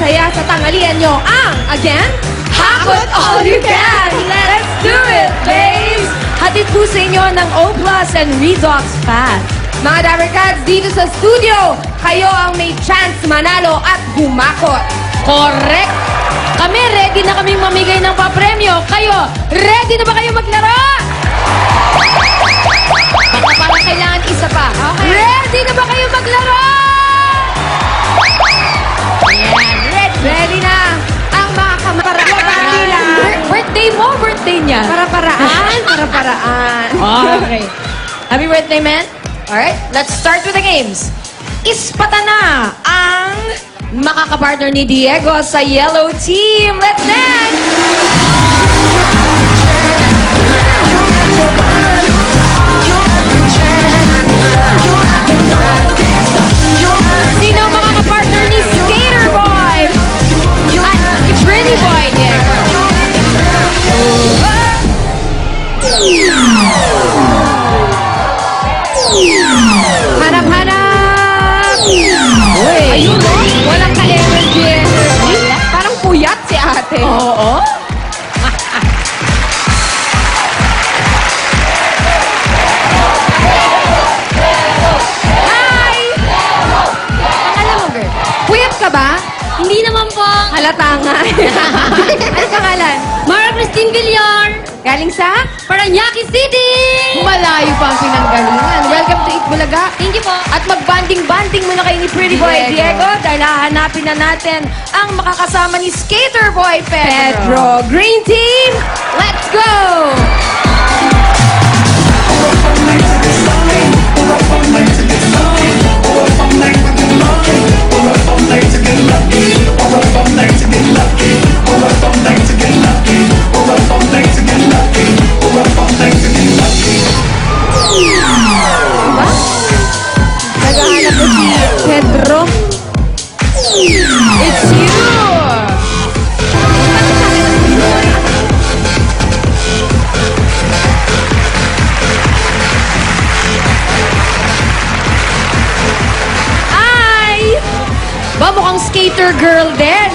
saya sa tanghalian nyo ang, again, Hakot All You Can! Let's do it, babes! Hatid po sa inyo ng O+ and Redox Fat. Mga Dabarkads, dito sa studio, kayo ang may chance manalo at humakot. Correct! Kami, ready na kaming mamigay ng papremyo. Kayo, ready na ba kayo maglaro? Baka parang kailangan isa pa. Okay. Ready na ba kayo maglaro? Ayan, Ready na ang mga kamaraan. Birthday mo, birthday niya. Para-paraan. Okay. Happy birthday, man. Alright, let's start with the games. Ispata na ang makakapartner ni Diego sa yellow team. Let's dance! Sino ang makakapartner ni Skater Boy? At ni Pretty Boy, Diego. Hanap-hanap! Uy! Ayun, no? Walang ka-energy. Parang puyat si ate. Oo. Hi! Alam mo, girl. Puyat ka ba? Hindi naman po. Halata nga. Ano pangalan? Mara Christine Villar. Galing sa? Paranaque City. Malayo pa ang pinanggalingan. Welcome to Eat Bulaga. Thank you po. At magbanding-banding muna kayo ni Pretty Boy Diego dahil hahanapin na natin ang makakasama ni Skater Boy Pedro. Green Team, let's go! Naghahanap na si Pedro. It's you! Ay! Ba, mukhang skater girl din.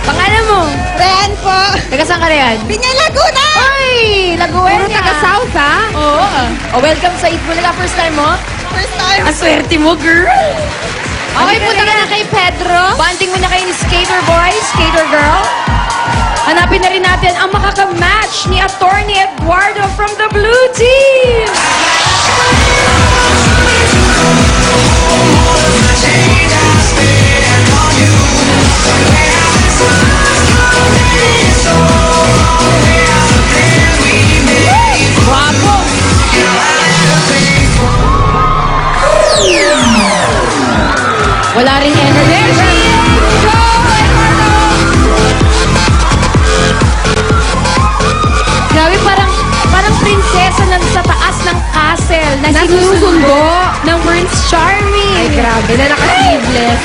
Pangalan mo? Ren po. Taga saan ka na yan? Pinya Laguna. Ay! Laguena. Puro taga-south, ha? Oo. Oh, welcome sa Eat Bulaga. First time mo? First time. Ang swerte mo, girl. Okay, punta ka na kay Pedro. Banding mo na kayo ni Skater Boy, Skater Girl. Hanapin na rin natin ang makaka-match ni Attorney Eduardo from the Blue Team. Guwapo. Wala ring energy. There she is! Go, Eduardo! Grabe, parang prinsesa na sa taas ng castle na sinusundo ng Prince Charming. Ay, grabe na naka-sleeveless.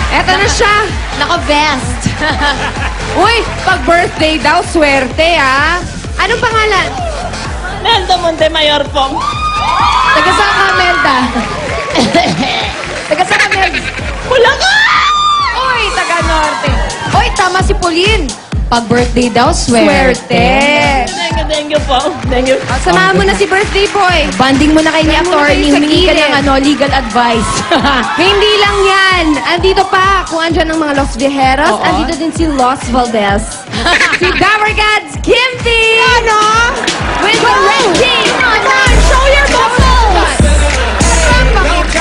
Eto na siya. Naka-vest. Uy, pag birthday daw, swerte, ha? Anong pangalan? Nelda Montemayor po. Taga saan ka, Melda? Taga saan ka, Melda? Bulacan! Uy, taga Norte. Uy, tama si Pauline. Pag birthday daw, swerte. Thank you po. Thank you. Samahan mo na si birthday boy. Banding mo na kay ni Samahan mo na Attorney. kayo sa Humingi ka gilid. ng legal advice. Hindi lang yan. Andito pa, kung andyan ang mga Los Viajeros, Oo. andito din si Los Valdez. Si Dabarkads Kimty! Ano? With the red team! Come on, show your muscles! Bakit?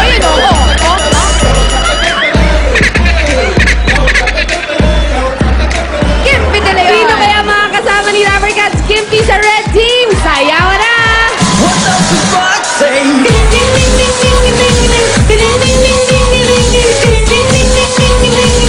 Ayun, oo. Kimty talaga. Sino kaya mga kasama ni Dabarkads Kimty sa red team? Sayaw na! What does the box say? Ding, ding, ding, ding, ding, ding, ding, ding, ding, ding, ding, ding, ding, ding, ding, ding, ding, ding, ding,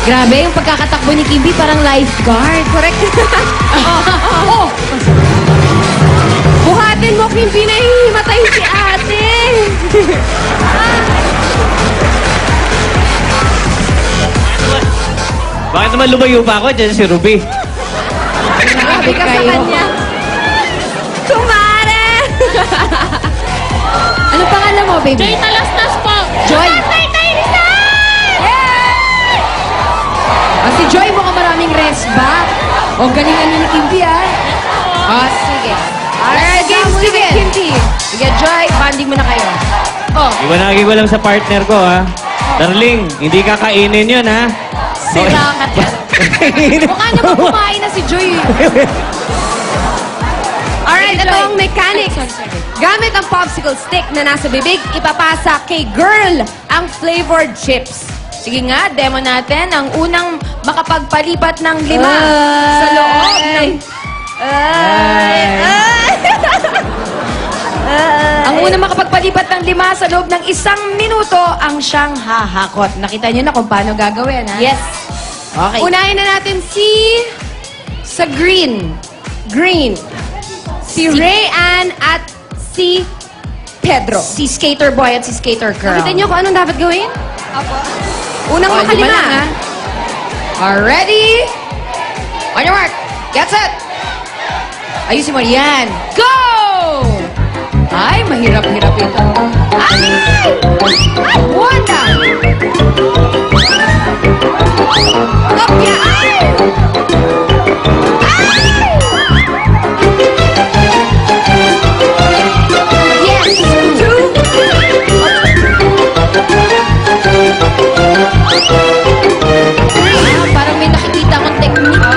Grabe, yung pagkakatakbo ni Kimby parang lifeguard. Correct. Oh. Buhatin mo, Kimby, nahihimatay si ate. Bakit naman lumayo pa ako? Diyan si Ruby. Grabe ka sa kanya. Kumare! Anong pangalan mo, baby? Joy Talastas po. Joy. Tay Rizal! Si Joy mukhang maraming rest back. O, galingan niyo ni Kimby, ah. Sige. Alright, Games sige. begin. Kimby. Sige, Joy, banding mo na kayo. Oh, Iwanagi ko lang sa partner ko, ha? Darling, hindi ka kainin yun, ha? sira ka. Mukha naman kumain na si Joy. Alright, ito ang mechanics. Gamit ang popsicle stick na nasa bibig, ipapasa kay girl ang flavored chips. Sige nga, demo natin ang unang makapagpalipat ng 5 sa loob ng... Ang unang makapagpalipat ng 5 sa loob ng 1 minuto ang siyang hahakot. Nakita niyo na kung paano gagawin, ha? Yes. Okay. Unahin na natin sa green. Green. Si Rayan at si Pedro. Si Skater Boy at si Skater Girl. Nakita niyo kung anong dapat gawin? Unang Oh, makalima. 5 lang, ha? Are ready? On your mark. Get set. Ayusin mo. Yan. Go! Ay, mahirap-hirap ito. Ay! Wanda! Kopya! Ay! Yes. Two. Parang may nakikita akong technique.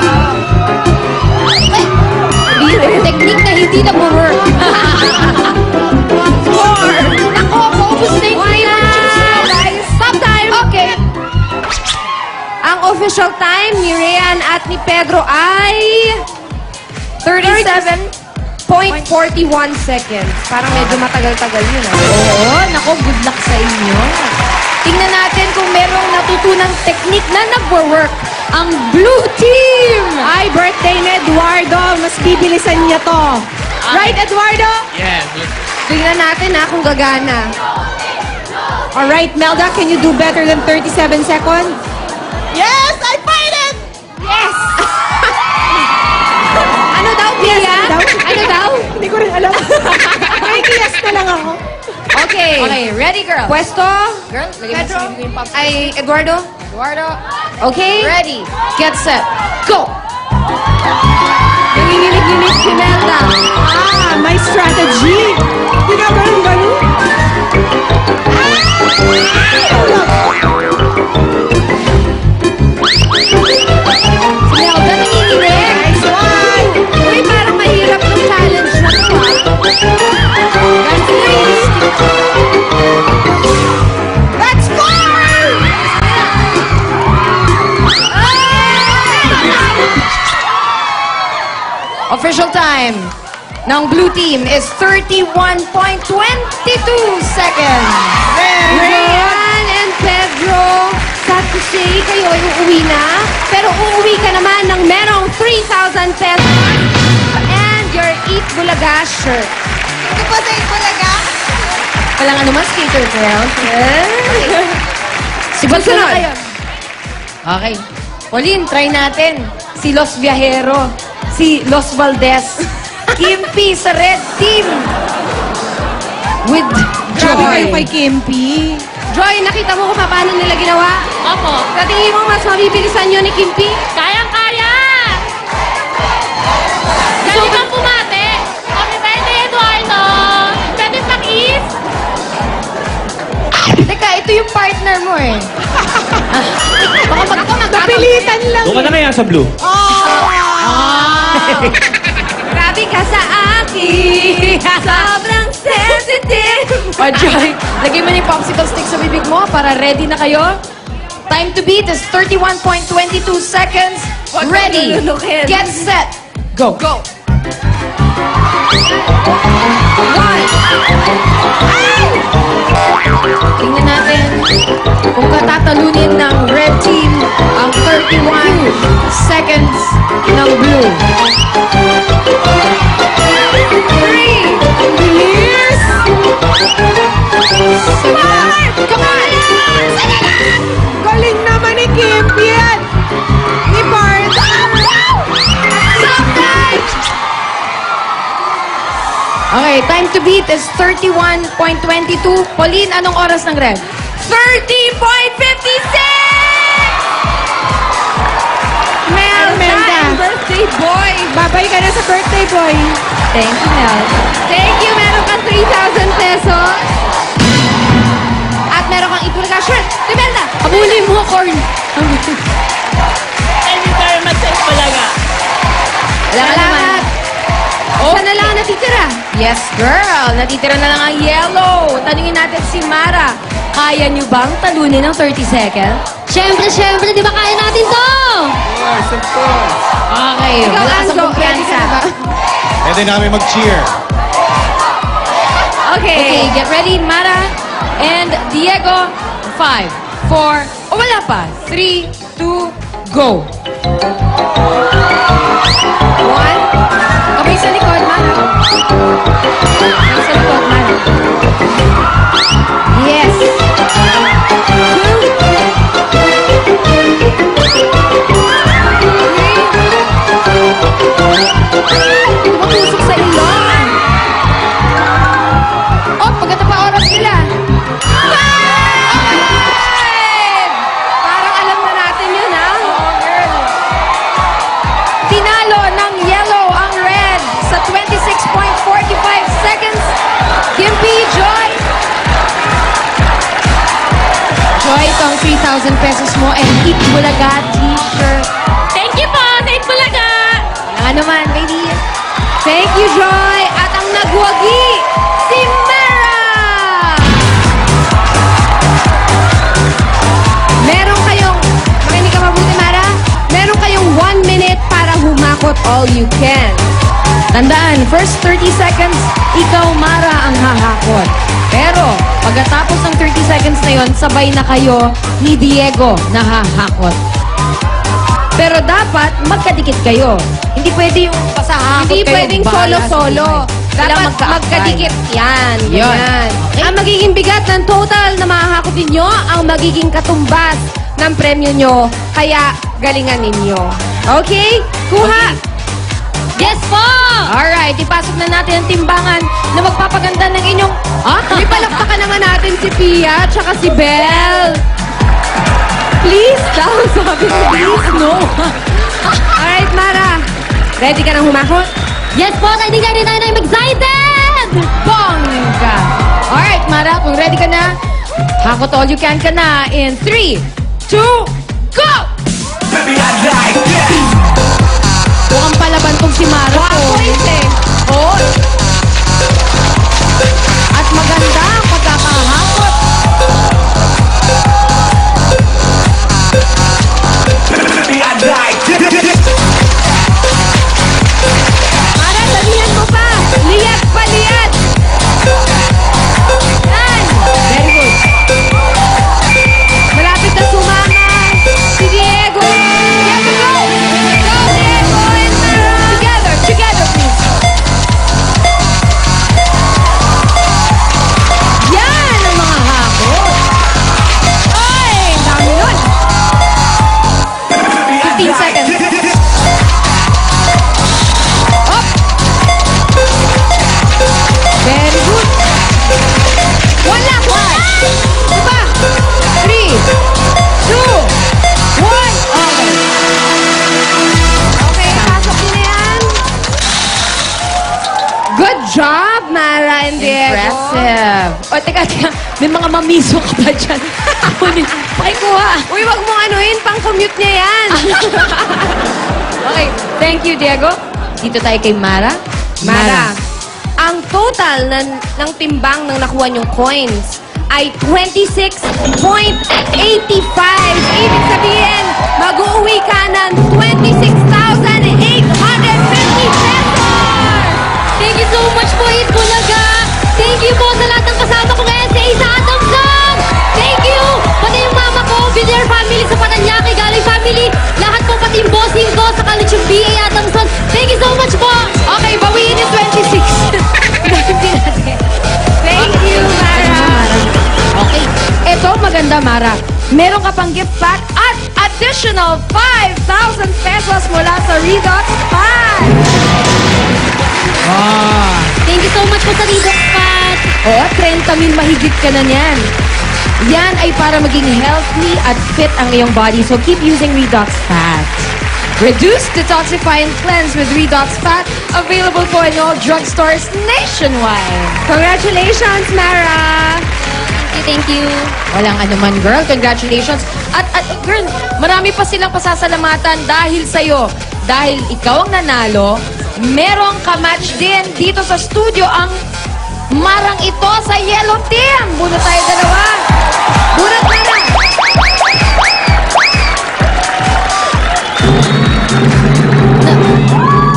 Technique na hindi nag-work. Four. Nako, focus na yung flavor chips mo, guys. Stop time. Okay. Ang official time ni Rayan at ni Pedro ay 37.41 seconds. Parang medyo matagal-tagal yun. Oo, nako, good luck sa inyo. Tingnan natin kung merong natutunang technique na nag-work ang blue team. Ay, birthday ni Eduardo. Mas bibilisan niya to. Right, Eduardo? Yes. Tingnan natin kung gagana. Alright, Melda, can you do better than 37 seconds? Yes, I fight it! Yes! Ano daw, Pia? Ano daw? Hindi ko rin alam. Nakikiyas na lang ako. Okay. Okay, ready, girl? Pwesto? Girl, lagyan mo sa bibig yung pops. Ay, Eduardo? Eduardo, Okay? ready, get set, go! Nanginginig-ginig si Melda. May strategy. Ganun. Si Melda, nanginginig. Nice one! Uy, parang mahirap yung challenge na to, Let's go! Official time ng blue team is 31.22 seconds. Rayan and Pedro, sad to say, kayo ay uuwi na. Pero uuwi ka naman ng merong 3,000 pesos and your Eat Bulaga shirt. Ito po sa Itbulaga. Walang anuman, skater girl. Sigot ko na Susunod. kayo. Okay. Pauline, try natin. Si Los Viajero. Si Los Valdez. Kimpi sa red team. With Grabe Joy. kayo kay Kimpi. Joy, nakita mo kung paano nila ginawa? Opo. Sa tingin mo, mas mabibilisan yun ni Kimpi? Kayang-kaya! Galing kang pumate. Happy birthday, Eduardo! Pwede pang-is? Teka, ito yung partner mo eh. Baka Napilitan lang. Doon ka na kaya sa blue. Grabe ka sa akin. Sobrang sensitive. O, Joy, lagay mo na yung popsicle stick sa bibig mo para ready na kayo. Time to beat is 31.22 seconds. Ready, lulukin. get set, go. Go. One. Tingnan natin kung katatalunin ng red team ang 31 seconds ng blue. 3, bilis! Smart! Come on! Galing naman ni Kim yan! Ni Bart! Okay, time to beat is 31.22. Pauline, anong oras ng red? 30.56! Mel, Almenda. time, birthday boy! Babay ka na sa birthday boy. Thank you, Mel. Thank you, meron kang 3,000 pesos. At meron kang ipulaga shirt. Timelda! Abulin mo, corn! Thank you very much sa Ipalaga. Wala ka naman. Salamat. Isa na lang ang natitira. Yes, girl. Natitira na lang ang yellow. Tanungin natin si Mara. Kaya niyo bang talunin ng 30 seconds? Siyempre, di ba kaya natin to? Okay. Ikaw, wala Anzo, kang ready ka na ba? Pwede namin mag-cheer. Okay, get ready, Mara. And Diego, 5, 4, wala pa. 3, 2, go. 1. Kamay sa likod, Mara. Kamay sa likod, Mara. Yes. 2. Tumatusok sa ilong. Oh, pagkata pa oras nila. 5! Parang alam na natin yun, ha? Tinalo ng yellow ang red sa 26.45 seconds. Gimpy, Joy. Joy, itong 3,000 pesos mo and Eat Bulaga t-shirt. Thank you po, sa Itbulaga! Nga naman, baby. Thank you, Joy. At ang nagwagi, si Mara! Meron kayong, makinig ka mabuti, Mara. Meron kayong 1 minute para humakot all you can. Tandaan, first 30 seconds, ikaw, Mara, ang hahakot. Pero, pagkatapos ng 30 seconds na yon, sabay na kayo ni Diego na hahakot. Pero dapat, magkadikit kayo. Hindi pwede yung pasahakot Hindi kayo. pwedeng bahala sa solo-solo. buhay. Dapat Kailangan magkadikit yan. Yun. Ganyan. Okay. Ang magiging bigat ng total na mahahakot ninyo, ang magiging katumbas ng premyo nyo. Kaya, galingan ninyo. Okay? Kuha! Yes po! Alright, ipasok na natin ang timbangan na magpapaganda ng inyong... Ah? Palakpakan naman natin si Pia at saka si Belle. Please daw, sabi ko. Please, no. Alright, Mara. Ready ka nang humakot? Yes po, ready tayo na I'm excited! Bongga! Alright, Mara, kung ready ka na, hakot all you can ka na in 3, 2, go! Baby, I like that. Mukhang palaban tong si Mara. Points eh. Oh. At maganda ang pagkakahakot. Baby, I like that. Mara, dalihan mo pa. Liat pa, liat. Yan. Very good. Malapit na sumama. Si Diego. Diego, go. Go, Diego and Mara. Together, together, please. Yan ang mga hakot. Ay, dami nun. 15 seconds. Up. Very good. One lap. Diba? 3, 2, 1. Okay. Okay, pasok nyo na yan. Good job, Mara and Diego. Impressive. O, teka. May mga mamiso ka ba dyan? Pakikuha. Uy, wag mong anuhin, pang-commute niya yan. Okay. Thank you, Diego. Dito tayo kay Mara. Mara, ang total ng timbang ng nakuha niyong coins ay 26.85. Ibig sabihin, mag-uuwi ka ng 26,850 pesos! Thank you so much po, Itbulaga! Thank you po sa lahat ng kasama ko ngayon sa Isa Atang Show! College of BA Adamson. Thank you so much po. Okay, bawiin yung 26. Hindi natin. Thank you, Mara. Okay. Ito, maganda, Mara. Meron ka pang gift pack at additional 5,000 pesos mula sa Redox Pack. Thank you so much po sa Redox Pack. Oo, 30,000 mahigit ka na niyan. Yan ay para maging healthy at fit ang iyong body. So keep using Redox Fat. Reduce, detoxify, and cleanse with Redox Fat. Available po in all drugstores nationwide. Congratulations, Mara. Thank you. Walang anuman, girl. Congratulations. At girl, marami pa silang pasasalamatan dahil sa'yo. Dahil ikaw ang nanalo, merong kamatch din dito sa studio ang marang ito sa Yellow Team. Bunot tayo dalawa. Bunot na na.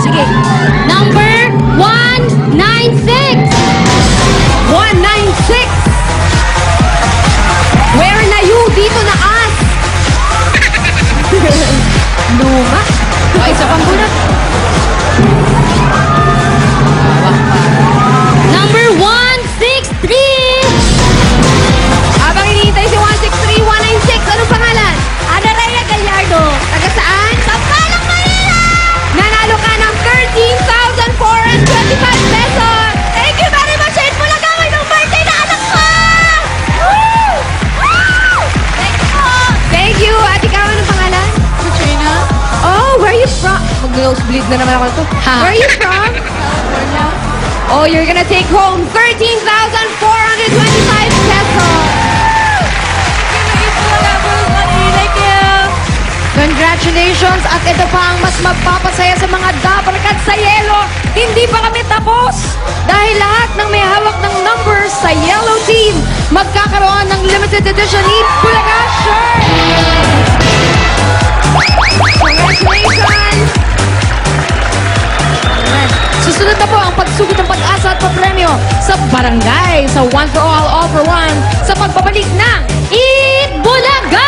Sige. Number 196. 196. Where na you? Dito na us. Luma. O, isa pang bunot. Number 163. Habang hinihintay si 163, 196. Anong pangalan? Adaraya Gallardo. Taga saan? Sampalang Manila. Nanalo ka ng 13,425 pesos. Thank you very much. Ed Bulaga, ng birthday na anak ko. Woo! Woo! Thank you po. Thank you. At ikaw, anong pangalan? Katrina. Oh, where are you from? Mag-nosebleed na naman ako to. Ha? Where are you from? California. Oh, you're gonna take home 13,425 pesos. Thank you. Congratulations! At ito pa ang mas magpapasaya sa mga dabarkad sa Yellow. Hindi pa kami tapos! Dahil lahat ng may hawak ng numbers sa Yellow Team magkakaroon ng limited edition Eat Bulaga shirt! Congratulations! Susunod na po ang pagsugod ng pag-asa at papremyo sa barangay sa One for All for One sa pagbabalik ng Eat Bulaga!